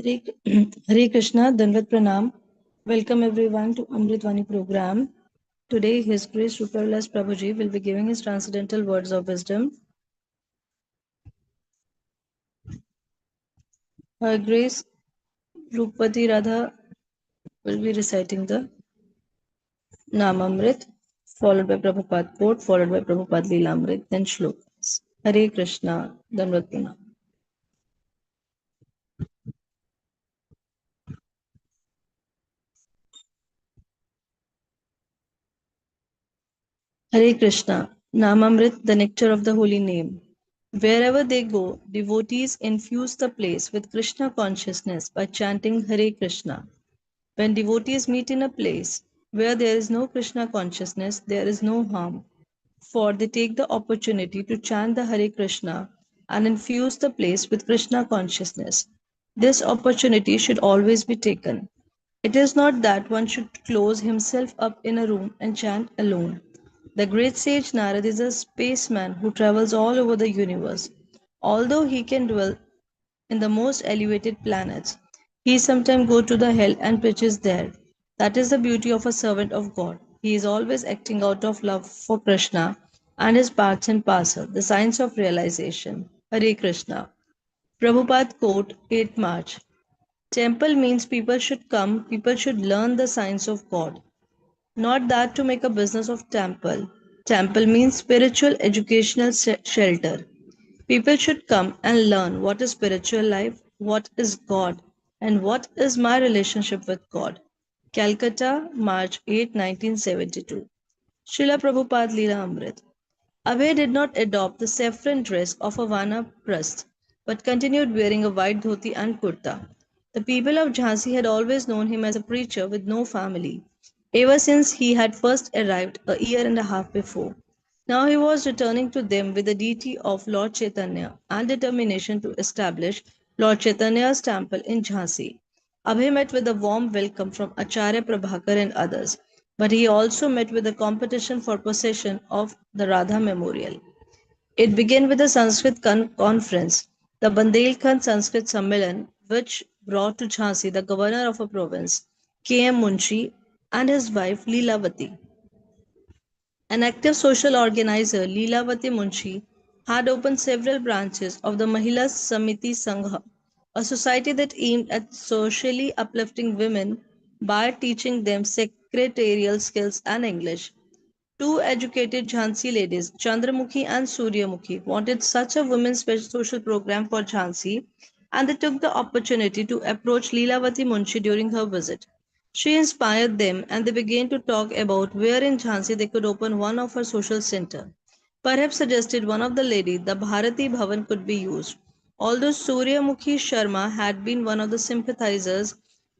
Hare, Hare Krishna, Danvat Pranam. Welcome everyone to Amrut Vani program. Today, His Grace Rupavilas Prabhuji will be giving his transcendental words of wisdom. Her Grace Rupati Radha will be reciting the Namamrit, followed by Prabhupada quote, followed by Prabhupada Leelamrit, then shlokas. Hare Krishna, Danvat Pranam. Hare Krishna, Namamrit, the nectar of the holy name. Wherever they go, devotees infuse the place with Krishna consciousness by chanting Hare Krishna. When devotees meet in a place where there is no Krishna consciousness, there is no harm, for they take the opportunity to chant the Hare Krishna and infuse the place with Krishna consciousness. This opportunity should always be taken. It is not that one should close himself up in a room and chant alone. The great sage Narad is a spaceman who travels all over the universe. Although he can dwell in the most elevated planets, he sometimes goes to the hell and preaches there. That is the beauty of a servant of God. He is always acting out of love for Krishna and his parts and parcel, the science of realization. Hare Krishna. Prabhupada quote 8 March. Temple means people should come, people should learn the science of God. Not that to make a business of temple. Temple means spiritual educational shelter. People should come and learn what is spiritual life, what is God, and what is my relationship with God. Calcutta, March 8, 1972. Srila Prabhupada Lila Amrit. Abhay did not adopt the saffron dress of a vanaprasth, but continued wearing a white dhoti and kurta. The people of Jhansi had always known him as a preacher with no family, ever since he had first arrived a year and a half before. Now he was returning to them with the deity of Lord Chaitanya and determination to establish Lord Chaitanya's temple in Jhansi. Abhay met with a warm welcome from Acharya Prabhakar and others, but he also met with a competition for possession of the Radha Memorial. It began with a Sanskrit conference, the Bundelkhand Sanskrit Sammelan, which brought to Jhansi the governor of a province, K.M. Munshi, and his wife Leelavati. An active social organizer, Leelavati Munshi, had opened several branches of the Mahila Samiti Sangha, a society that aimed at socially uplifting women by teaching them secretarial skills and English. Two educated Jhansi ladies, Chandramukhi and Suryamukhi, wanted such a women's social program for Jhansi, and they took the opportunity to approach Leelavati Munshi during her visit. She inspired them, and they began to talk about where in Jhansi they could open one of her social center. Perhaps suggested one of the ladies, the Bharati Bhavan could be used. Although Suryamukhi Sharma had been one of the sympathizers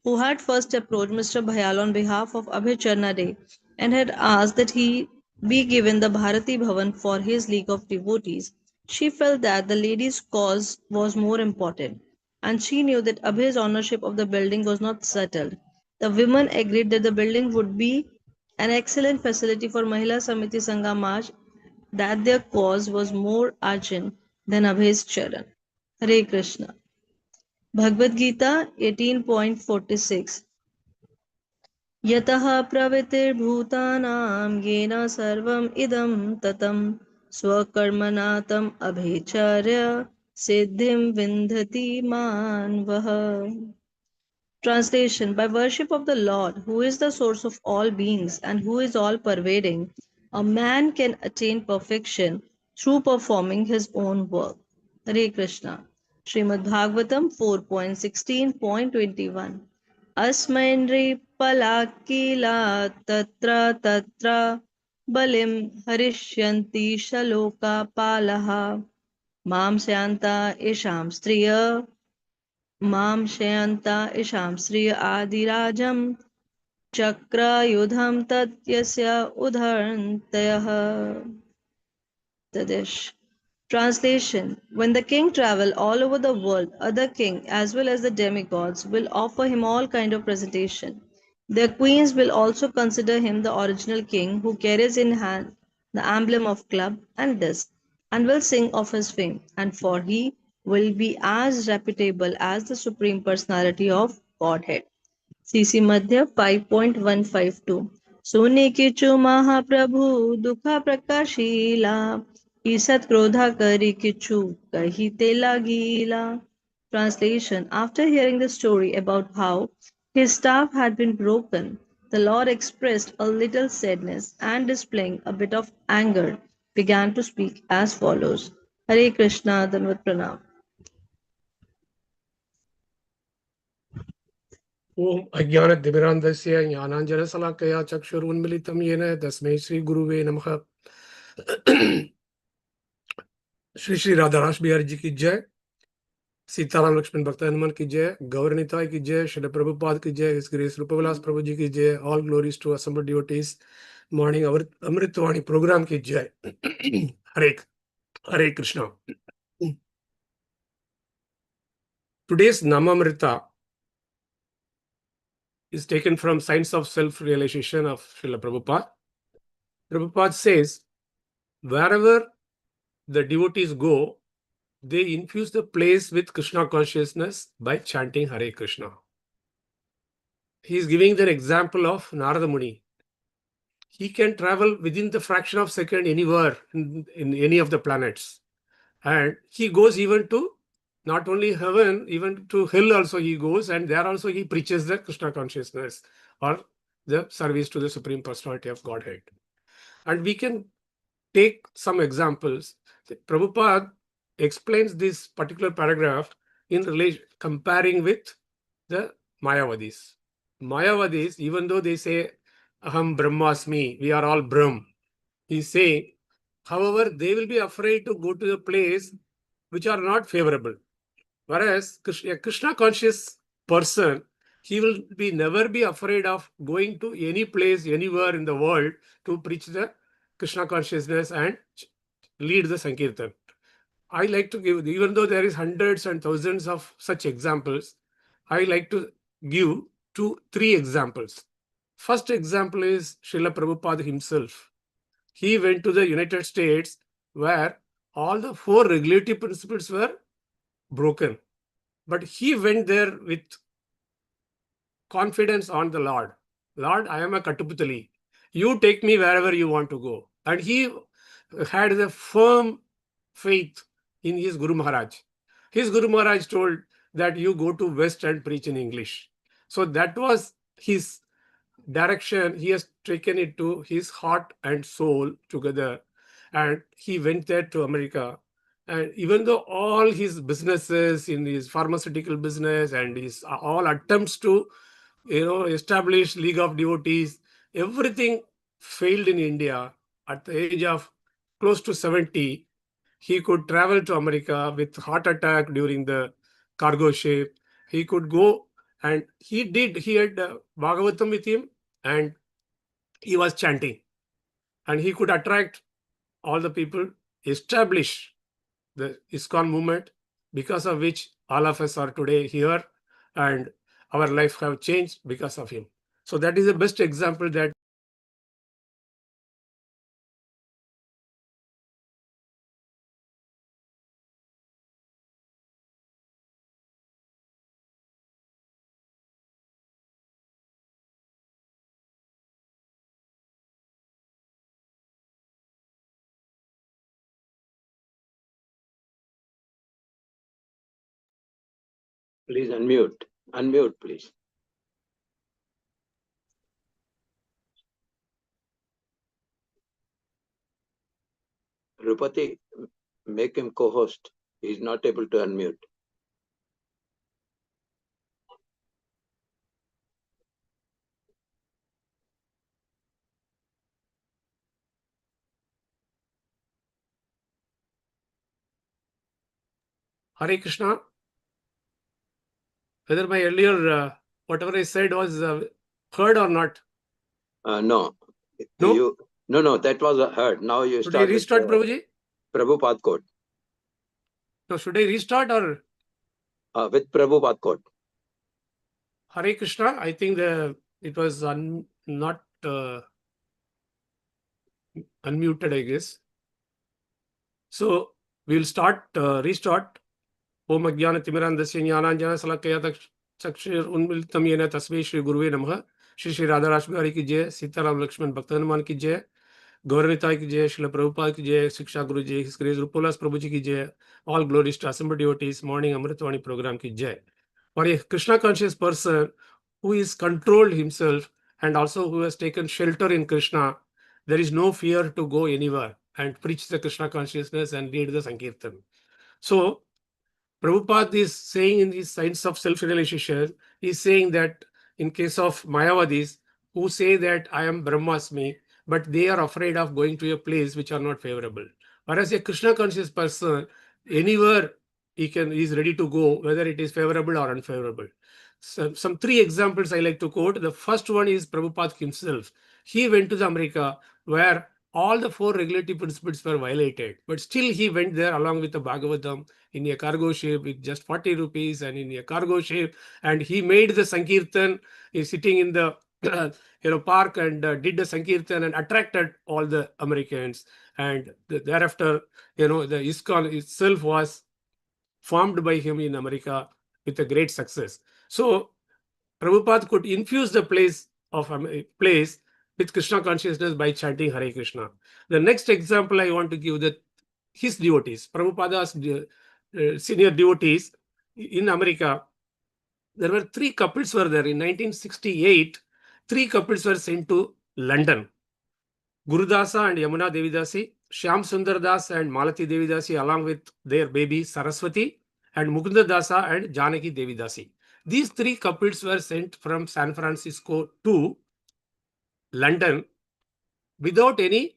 who had first approached Mr. Bhayal on behalf of Abhay Charnade and had asked that he be given the Bharati Bhavan for his league of devotees, she felt that the lady's cause was more important, and she knew that Abhay's ownership of the building was not settled. The women agreed that the building would be an excellent facility for Mahila Samiti Sangha March, that their cause was more urgent than Abhay's charan. Hare Krishna. Bhagavad Gita 18.46. यतः प्रवृत्तिर्भूतानां येन सर्वम् इदं ततं स्वकर्मणा तम् अभिचार्य सिद्धिं विन्दति मानवः. Translation. By worship of the Lord, who is the source of all beings and who is all pervading, a man can attain perfection through performing his own work. Hare Krishna. Srimad Bhagavatam 4.16.21. Asmai palakila tatra tatra balim harishyanti shaloka palaha mam syanta isham striya मां शयन्ता इषां श्रिय आदिराजं चक्रयुधं तत्यस्य उदरन्तयः. Tadish. Translation. When the king travel all over the world, other king as well as the demigods will offer him all kind of presentation. Their queens will also consider him the original king who carries in hand the emblem of club and disc and will sing of his fame. And for he will be as reputable as the Supreme Personality of Godhead. CC Madhya 5.152 सोने के चो महाप्रभु दुखा प्रकाशीला ईसत क्रोधा करी किचु कहिते लागीला. Translation: After hearing the story about how his staff had been broken, the Lord expressed a little sadness and, displaying a bit of anger, began to speak as follows. Hare Krishna, Danvat Pranam. ओम अज्ञानतिमिरान्धस्य ज्ञानाञ्जनशलाकया चक्षुरुन्मिलितं येन तस्मै श्रीगुरुवे नमः. श्री श्री राधारास बिहारी जी की जय, सीताराम लक्ष्मण भक्त हनुमान की जय, गौरनिताय की जय, श्री प्रभुपाद की जय, His Grace रूपविलास प्रभु जी की जय. All glories to assembled devotees. Morning Amritvani program की जय. हरे Krishna. Today's Namamrita is taken from Science of Self-Realization of Srila Prabhupada. Prabhupada says, wherever the devotees go, they infuse the place with Krishna consciousness by chanting Hare Krishna. He is giving the example of Narada Muni. He can travel within the fraction of a second anywhere in any of the planets. And he goes even to not only heaven, even to hell also he goes, and there also he preaches the Krishna consciousness or the service to the Supreme Personality of Godhead. And we can take some examples. Prabhupada explains this particular paragraph in relation, comparing with the Mayavadis. Mayavadis, even though they say, Aham Brahmasmi, we are all Brahm, he's saying, however, they will be afraid to go to the place which are not favorable. Whereas a Krishna conscious person, he will be never be afraid of going to any place, anywhere in the world to preach the Krishna consciousness and lead the Sankirtan. I like to give, even though there is hundreds and thousands of such examples, I like to give three examples. First example is Srila Prabhupada himself. He went to the United States where all the four regulative principles were broken. But he went there with confidence on the Lord. Lord, I am a Katuputali. You take me wherever you want to go. And he had the firm faith in his Guru Maharaj. His Guru Maharaj told that you go to West and preach in English. So that was his direction. He has taken it to his heart and soul together. And he went there to America. And even though all his businesses in his pharmaceutical business and his all attempts to, establish League of Devotees, everything failed in India. At the age of close to 70, he could travel to America with heart attack during the cargo ship. He could go, and he had Bhagavatam with him, and he was chanting. And he could attract all the people, establish the ISKCON movement, because of which all of us are today here, and our life have changed because of him. So that is the best example that Please unmute. Unmute, please. Rupati, make him co-host. He's not able to unmute. Hare Krishna, whether my earlier, whatever I said was heard or not. No. No? No, that was heard. Now you Should I start restart, with Prabhuji? Prabhupada code. No, should I restart or? With Prabhupada code. Hare Krishna, I think it was not unmuted, I guess. So we'll restart. ओम अज्ञानतिमिरान्धस्य ज्ञानाञ्जनशलाकया चक्षुरुन्मीलितं येन तस्मै श्री गुरुवे नमः। श्री श्री राधा रास बिहारी की जय, सीताराम लक्ष्मण भक्त हनुमान की जय, गौरवनिताई की जय, श्रील प्रभुपाद की जय, शिक्षा गुरु जी, His Grace Rupolas प्रभु जी की जय, all glories to assembled devotees, morning Amrut Vani program की जय. For a Krishna conscious person who is controlled himself and also who has taken shelter in Krishna, there is no fear to go anywhere and preach the Krishna consciousness and lead the Sankirtan. So Prabhupada is saying in his Science of Self-Realization, he is saying that in case of Mayavadis, who say that I am Brahmasmi, but they are afraid of going to a place which are not favorable. Whereas a Krishna conscious person, anywhere he is ready to go, whether it is favorable or unfavorable. So, some three examples I like to quote. The first one is Prabhupada himself. He went to the America where all the four regulative principles were violated, but still he went there along with the Bhagavatam in a cargo ship with just 40 rupees and in a cargo ship, and he made the Sankirtan. He's sitting in the park and did the Sankirtan and attracted all the Americans. And thereafter, the ISKCON itself was formed by him in America with a great success. So Prabhupada could infuse the place with Krishna consciousness by chanting Hare Krishna. The next example I want to give that his devotees, Prabhupada's senior devotees in America, there were three couples were there. In 1968, three couples were sent to London. Gurudasa and Yamuna Devidasi, Shyam Sundar Das and Malati Devidasi along with their baby Saraswati, and Mukunda Dasa and Janaki Devidasi. These three couples were sent from San Francisco to London without any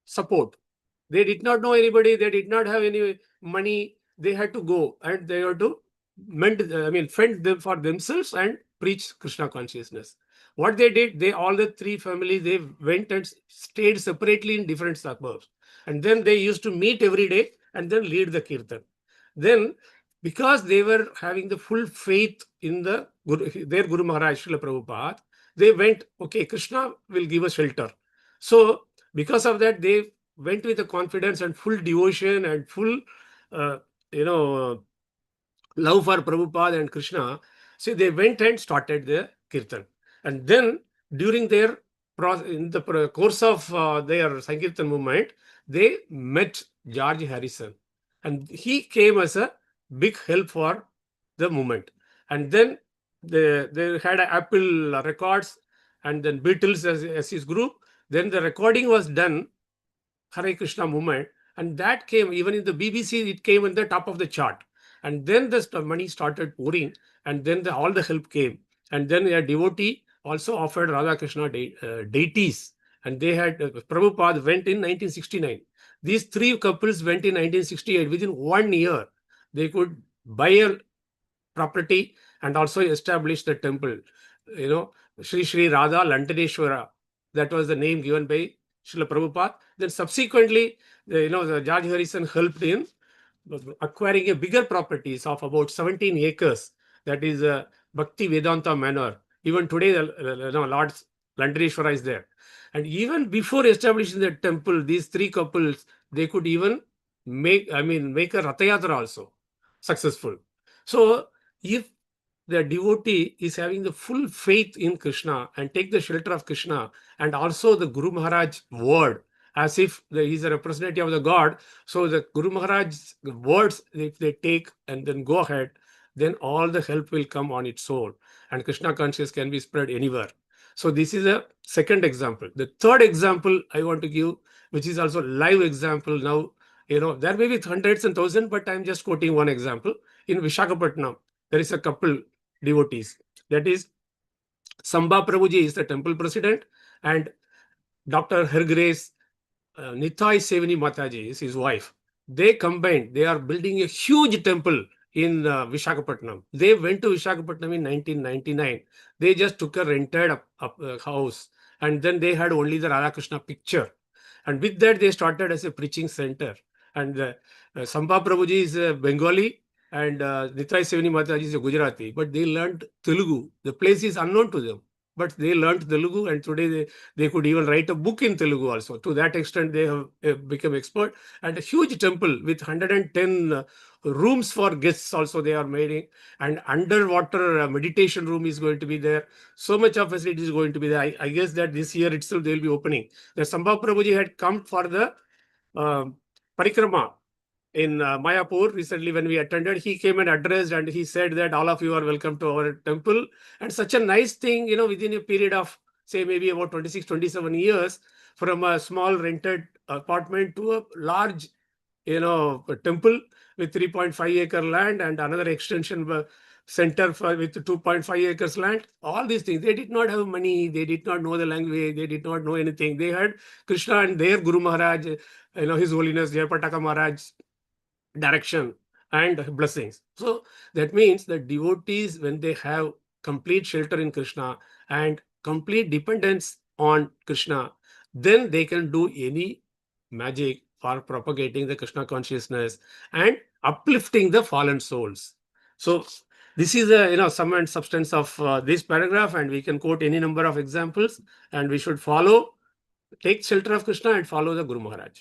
support. They did not know anybody. They did not have any money. They had to go and they had to fend them for themselves and preach Krishna consciousness. What they did, all the three families, they went and stayed separately in different suburbs. And then they used to meet every day and then lead the kirtan. Then, because they were having the full faith in their Guru Maharaj, Srila Prabhupada, they went, okay, Krishna will give us shelter. So, because of that, they went with the confidence and full devotion and full, love for Prabhupada and Krishna. So they went and started the kirtan. And then during their in the course of their Sankirtan movement, they met George Harrison. And he came as a big help for the movement. And then they had Apple Records and then Beatles as his group. Then the recording was done, Hare Krishna movement, and that came even in the BBC, it came in the top of the chart. And then the money started pouring, and then all the help came. And then a devotee also offered Radha Krishna deities, and they had Prabhupada went in 1969. These three couples went in 1968. Within 1 year, they could buy a property and also establish the temple. Sri Sri Radha Lantaneshwara, that was the name given by Srila Prabhupada. Then subsequently, the George Harrison helped in acquiring a bigger properties of about 17 acres. That is Bhakti Vedanta Manor. Even today, Lord Lantaneshwara is there. And even before establishing the temple, these three couples, they could even make a Ratha Yatra also successful. So if the devotee is having the full faith in Krishna and take the shelter of Krishna and also the Guru Maharaj word, as if he is a representative of the God. So the Guru Maharaj's words, if they take and then go ahead, then all the help will come on its own. And Krishna consciousness can be spread anywhere. So this is a second example. The third example I want to give, which is also live example now, there may be hundreds and thousands, but I'm just quoting one example. In Visakhapatnam, there is a couple devotees. That is, Samba Prabhuji is the temple president, and Dr. Her Grace Nitai Sevani Mataji is his wife. They combined, they are building a huge temple in Visakhapatnam. They went to Visakhapatnam in 1999. They just took a rented house, and then they had only the Radhakrishna picture. And with that, they started as a preaching center. And Samba Prabhuji is a Bengali, and Nitai Sevani Mataji is a Gujarati, but they learned Telugu. The place is unknown to them. but they learned Telugu, and today they could even write a book in Telugu also. To that extent, they have become expert. And a huge temple with 110 rooms for guests also they are making, and underwater meditation room is going to be there. So much of facility is going to be there. I guess that this year itself they will be opening. The Sambhav Prabhuji had come for the parikrama in Mayapur recently when we attended. He came and addressed, and he said that all of you are welcome to our temple. And such a nice thing, within a period of, say, maybe about 26, 27 years, from a small rented apartment to a large, a temple with 3.5 acre land and another extension center with 2.5 acres land. All these things. They did not have money. They did not know the language. They did not know anything. They had Krishna and their Guru Maharaj, His Holiness Jayapataka Maharaj direction and blessings. So that means that devotees, when they have complete shelter in Krishna and complete dependence on Krishna, then they can do any magic for propagating the Krishna consciousness and uplifting the fallen souls. So this is a sum and substance of this paragraph, and we can quote any number of examples, and we should take shelter of Krishna and follow the Guru Maharaj.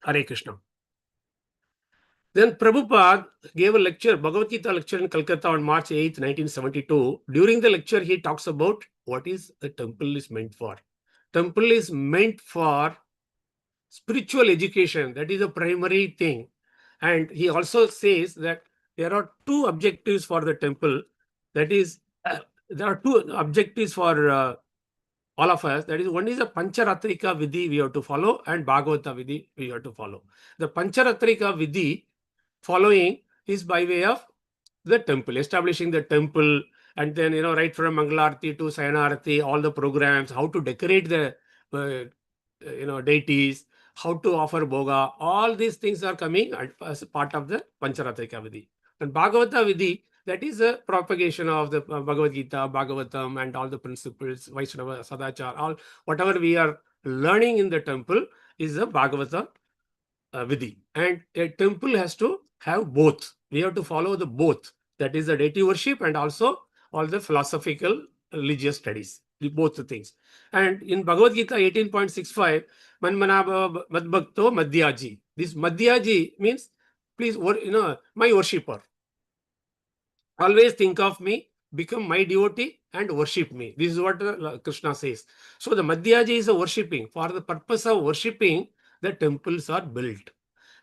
Hare Krishna. Then Prabhupada gave a lecture, Bhagavad Gita lecture in Calcutta on March 8, 1972. During the lecture, he talks about what is the temple is meant for. Temple is meant for spiritual education. That is the primary thing. And he also says that there are two objectives for the temple. That is, there are two objectives for all of us. That is, one is a Pancharatrika Vidhi we have to follow, and Bhagavata Vidhi we have to follow. The Pancharatrika Vidhi following is by way of the temple, establishing the temple, and then, right from Mangalarti to Sayanarati, all the programs, how to decorate the, deities, how to offer boga, all these things are coming as part of the Pancharatrika Vidhi. And Bhagavata Vidhi, that is a propagation of the Bhagavad Gita, Bhagavatam, and all the principles, Vaishnava, Sadachar, all whatever we are learning in the temple is a Bhagavata Vidhi. And a temple has to have both. We have to follow the both. That is the deity worship and also all the philosophical religious studies. Both the things. And in Bhagavad Gita 18.65, Manmanabha Madbhakto Madhyaji. This Madhyaji means, please, my worshipper. Always think of me, become my devotee, and worship me. This is what Krishna says. So the Madhyaji is a worshipping. For the purpose of worshipping, the temples are built.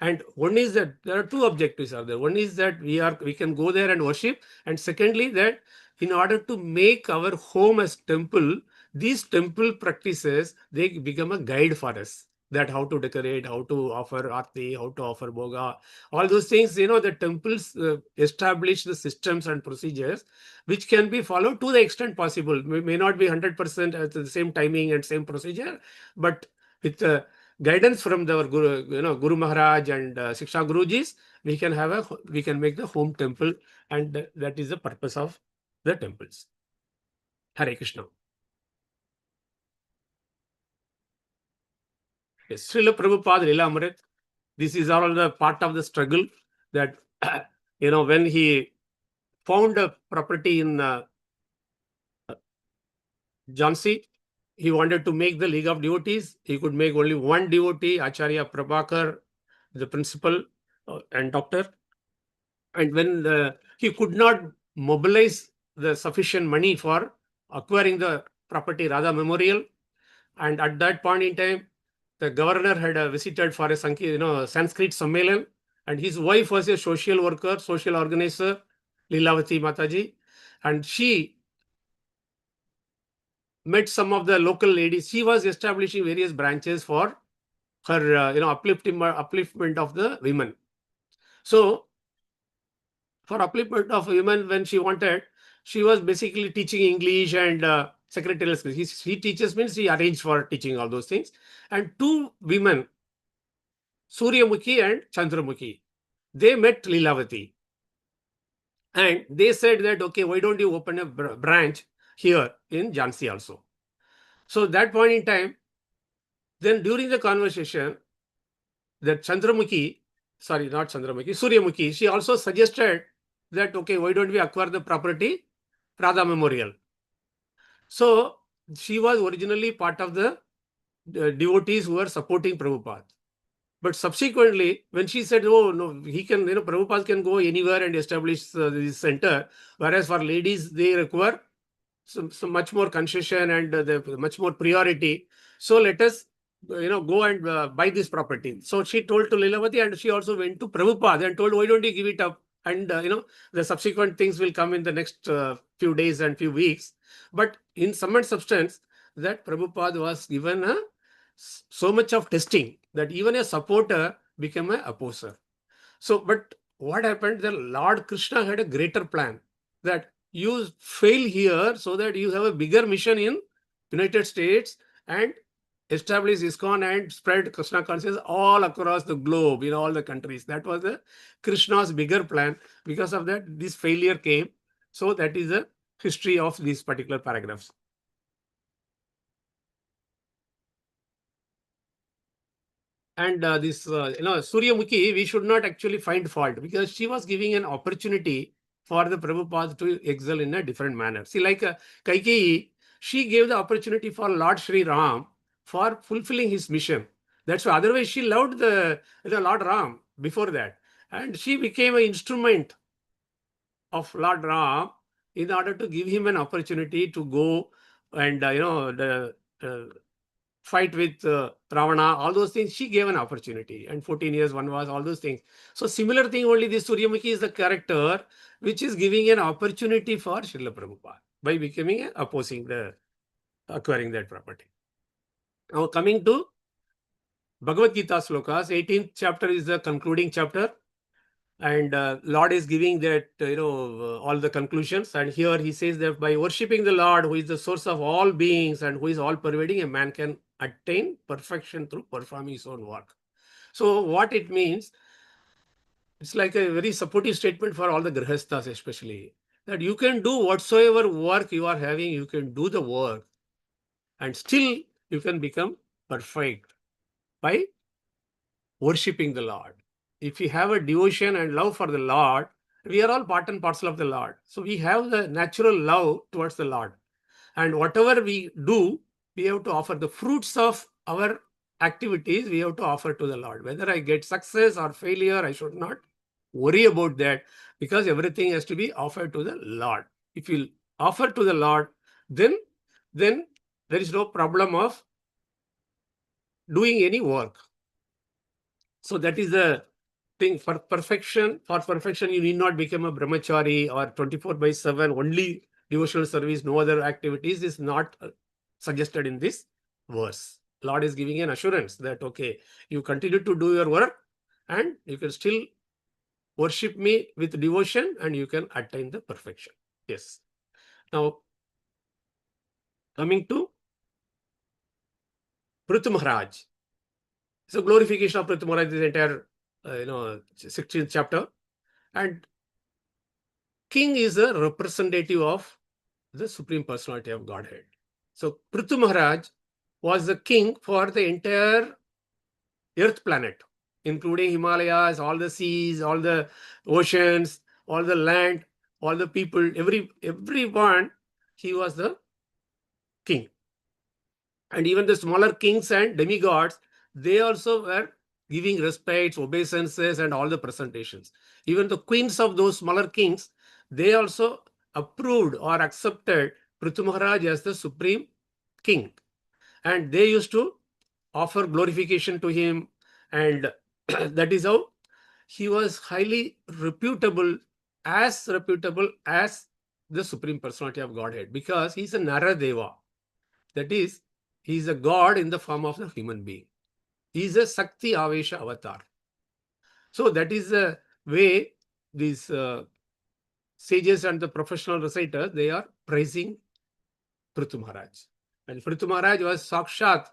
And one is that there are two objectives are there. One is that we can go there and worship, and secondly that in order to make our home as temple, these temple practices, they become a guide for us. That how to decorate, how to offer arti, how to offer boga, all those things. The temples establish the systems and procedures which can be followed to the extent possible. May not be 100% at the same timing and same procedure, but with guidance from the Guru Maharaj and Shiksha Gurujis, we can make the home temple, and that is the purpose of the temples. Hare Krishna. Yes, Srila Prabhupada Lila Amrut. This is all the part of the struggle that when he found a property in Jhansi, he wanted to make the League of Devotees. He could make only one devotee, Acharya Prabhakar, the principal and doctor. And when he could not mobilize the sufficient money for acquiring the property Radha Memorial, and at that point in time, the governor had visited for a Sanskrit Sammelan, and his wife was a social worker, social organizer, Lilavati Mataji, and she met some of the local ladies. She was establishing various branches for her, upliftment of the women. So, for upliftment of women, when she wanted, she was basically teaching English and secretarial skills. He teaches means he arranged for teaching all those things. And two women, Suryamukhi and Chandramukhi, they met Lilavati. And they said that, okay, why don't you open a branch here in Jhansi also? So that point in time, then during the conversation, that Suryamukhi, she also suggested that, okay, why don't we acquire the property Radha Memorial? So she was originally part of the devotees who were supporting Prabhupada. But subsequently, when she said, oh, no, he can, Prabhupada can go anywhere and establish this center, whereas for ladies, they require some much more concession and much more priority. So let us, go and buy this property. So she told to Lilavati, and she also went to Prabhupada and told, why don't you give it up? And, the subsequent things will come in the next few days and few weeks. But in sum and substance, that Prabhupada was given so much of testing that even a supporter became an opposer. So, but what happened? The Lord Krishna had a greater plan that you fail here so that you have a bigger mission in United States and establish ISKCON and spread Krishna consciousness all across the globe in all the countries. That was the Krishna's bigger plan. Because of that, this failure came. So that is the history of these particular paragraphs. And this, Suryamukhi, we should not actually find fault because she was giving an opportunity for the Prabhupada to excel in a different manner. See, like Kaikeyi, she gave the opportunity for Lord Sri Ram for fulfilling his mission. That's why otherwise she loved the Lord Ram before that. And she became an instrument of Lord Ram in order to give him an opportunity to go and, fight with Ravana, all those things, she gave an opportunity. And 14 years, one was, all those things. So similar thing, only this Suryamukhi is the character which is giving an opportunity for Srila Prabhupada by becoming opposing acquiring that property. Now coming to Bhagavad Gita slokas, 18th chapter is the concluding chapter. And Lord is giving that, all the conclusions. And here he says that by worshipping the Lord, who is the source of all beings and who is all pervading, a man can attain perfection through performing his own work. So what it means, it's like a very supportive statement for all the grihasthas especially, that you can do whatsoever work you are having, you can do the work and still you can become perfect by worshipping the Lord. If we have a devotion and love for the Lord, we are all part and parcel of the Lord. So we have the natural love towards the Lord. And whatever we do, we have to offer the fruits of our activities, we have to offer to the Lord. Whether I get success or failure, I should not worry about that because everything has to be offered to the Lord. If you offer to the Lord, then there is no problem of doing any work. So that is the thing for perfection. For perfection, you need not become a brahmachari or 24/7 only devotional service, no other activities is not suggested in this verse. Lord is giving an assurance that, okay, you continue to do your work and you can still worship me with devotion and you can attain the perfection. Yes. Now, coming to Prithu Maharaj. So glorification of Prithu Maharaj, this entire 16th chapter. And king is a representative of the Supreme Personality of Godhead. So Prithu Maharaj was the king for the entire Earth planet, including Himalayas, all the seas, all the oceans, all the land, all the people, everyone, he was the king. And even the smaller kings and demigods, they also were giving respects, obeisances, and all the presentations. Even the queens of those smaller kings, they also approved or accepted Prithu Maharaj as the supreme king. And they used to offer glorification to him. And that is how he was highly reputable as the Supreme Personality of Godhead, because he's a Naradeva. That is, he is a god in the form of a human being. He is a Sakti Avesha avatar. So that is the way these sages and the professional reciters, they are praising Prithu Maharaj. And Prithu Maharaj was Sakshat,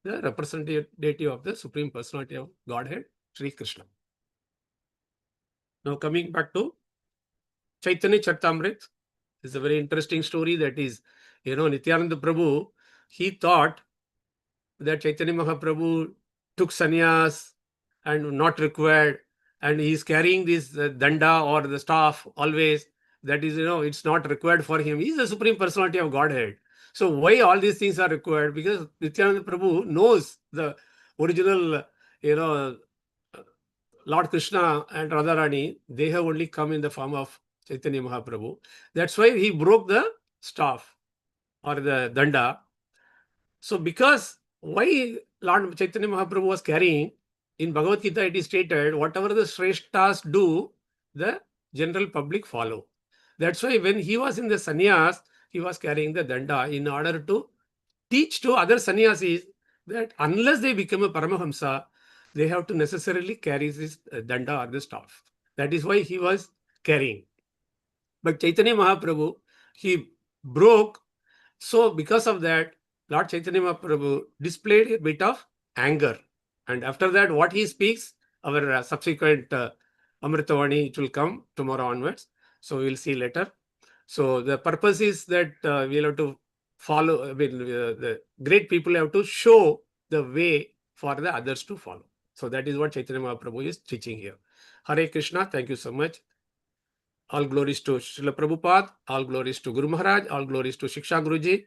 the representative of the Supreme Personality of Godhead, Sri Krishna. Now coming back to Chaitanya Charitamrita, is a very interesting story. That is, Nityananda Prabhu, he thought that Chaitanya Mahaprabhu took sannyas and not required, and he is carrying this danda or the staff always. That is, it's not required for him. He is the Supreme Personality of Godhead. So why all these things are required? Because Nityananda Prabhu knows the original, Lord Krishna and Radharani, they have only come in the form of Chaitanya Mahaprabhu. That's why he broke the staff or the danda. So because why Lord Chaitanya Mahaprabhu was carrying, in Bhagavad Gita it is stated, whatever the Shreshtas do, the general public follow. That's why when he was in the sannyas, he was carrying the danda in order to teach to other sannyasis that unless they become a Paramahamsa, they have to necessarily carry this danda or the staff. That is why he was carrying. But Chaitanya Mahaprabhu, he broke. So because of that, Lord Chaitanya Mahaprabhu displayed a bit of anger. And after that, what he speaks, our subsequent Amrutavani, it will come tomorrow onwards. So we'll see later. So the purpose is that we'll have to follow, the great people have to show the way for the others to follow. So that is what Chaitanya Mahaprabhu is teaching here. Hare Krishna, thank you so much. All glories to Srila Prabhupada, all glories to Guru Maharaj, all glories to Shiksha Guruji.